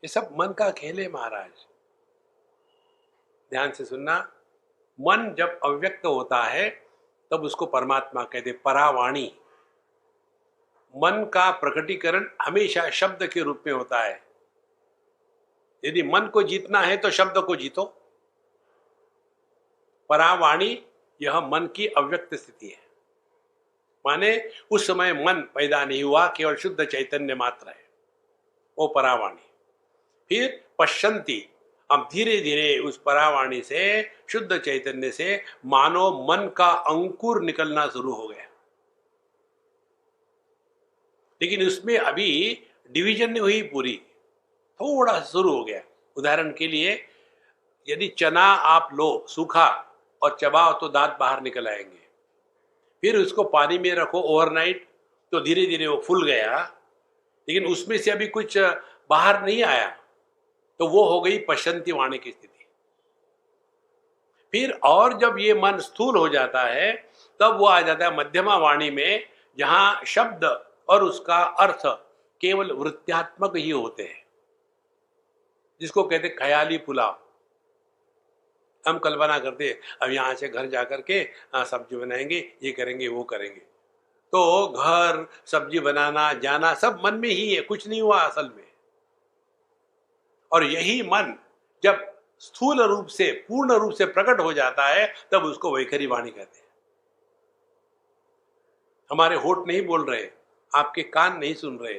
ये सब मन का खेल है महाराज। ध्यान से सुनना, मन जब अव्यक्त होता है तब उसको परमात्मा कहते, परावाणी। मन का प्रकटीकरण हमेशा शब्द के रूप में होता है। यदि मन को जीतना है तो शब्द को जीतो। परावाणी यह मन की अव्यक्त स्थिति है, माने उस समय मन पैदा नहीं हुआ, केवल शुद्ध चैतन्य मात्र है, वो परावाणी। फिर पश्यंती, अब धीरे धीरे उस परावाणी से, शुद्ध चैतन्य से मानो मन का अंकुर निकलना शुरू हो गया। लेकिन उसमें अभी डिवीजन नहीं हुई पूरी, थोड़ा शुरू हो गया। उदाहरण के लिए, यदि चना आप लो सूखा और चबाओ तो दांत बाहर निकल आएंगे। फिर उसको पानी में रखो ओवरनाइट तो धीरे धीरे वो फूल गया, लेकिन उसमें से अभी कुछ बाहर नहीं आया, तो वो हो गई पश्यंती वाणी की स्थिति। फिर और जब ये मन स्थूल हो जाता है तब वो आ जाता है मध्यमा वाणी में, जहां शब्द और उसका अर्थ केवल वृत्त्यात्मक ही होते हैं, जिसको कहते ख्याली पुलाव। हम कल्पना करते अब यहां से घर जाकर के सब्जी बनाएंगे, ये करेंगे वो करेंगे, तो घर सब्जी बनाना जाना सब मन में ही है, कुछ नहीं हुआ असल में। और यही मन जब स्थूल रूप से, पूर्ण रूप से प्रकट हो जाता है तब उसको वैखरी वाणी कहते हैं। हमारे होठ नहीं बोल रहे, आपके कान नहीं सुन रहे,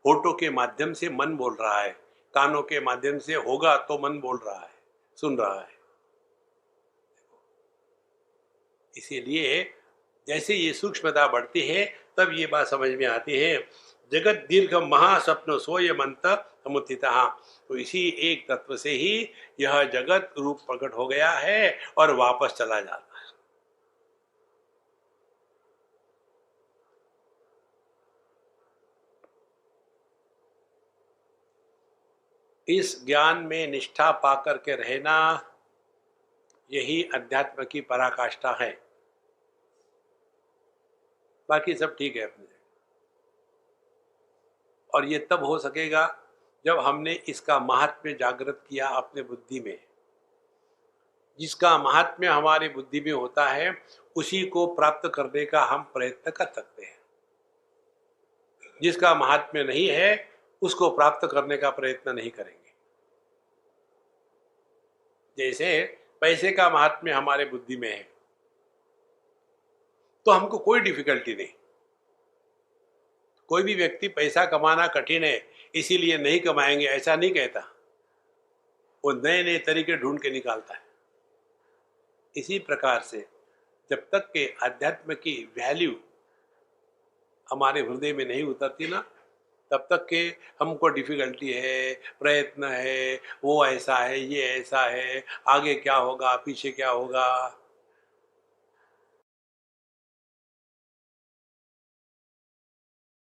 होठों के माध्यम से मन बोल रहा है, कानों के माध्यम से होगा तो मन बोल रहा है, सुन रहा है। इसीलिए जैसे ये सूक्ष्मता बढ़ती है तब ये बात समझ में आती है, जगत दीर्घ महास्वप्न सोयमंत समुत्थितः। तो इसी एक तत्व से ही यह जगत रूप प्रकट हो गया है और वापस चला जाता है। इस ज्ञान में निष्ठा पाकर के रहना, यही अध्यात्म की पराकाष्ठा है। बाकी सब ठीक है अपने। और ये तब हो सकेगा जब हमने इसका महात्म्य जागृत किया अपने बुद्धि में। जिसका महात्म्य हमारी बुद्धि में होता है उसी को प्राप्त करने का हम प्रयत्न कर सकते हैं। जिसका महात्म्य नहीं है उसको प्राप्त करने का प्रयत्न नहीं करेंगे। जैसे पैसे का महात्म्य हमारे बुद्धि में है तो हमको कोई डिफिकल्टी नहीं। कोई भी व्यक्ति पैसा कमाना कठिन है इसीलिए नहीं कमाएंगे ऐसा नहीं कहता, वो नए नए तरीके ढूंढ के निकालता है। इसी प्रकार से जब तक के अध्यात्म की वैल्यू हमारे हृदय में नहीं उतरती ना, तब तक के हमको डिफिकल्टी है, प्रयत्न है, वो ऐसा है, ये ऐसा है, आगे क्या होगा, पीछे क्या होगा,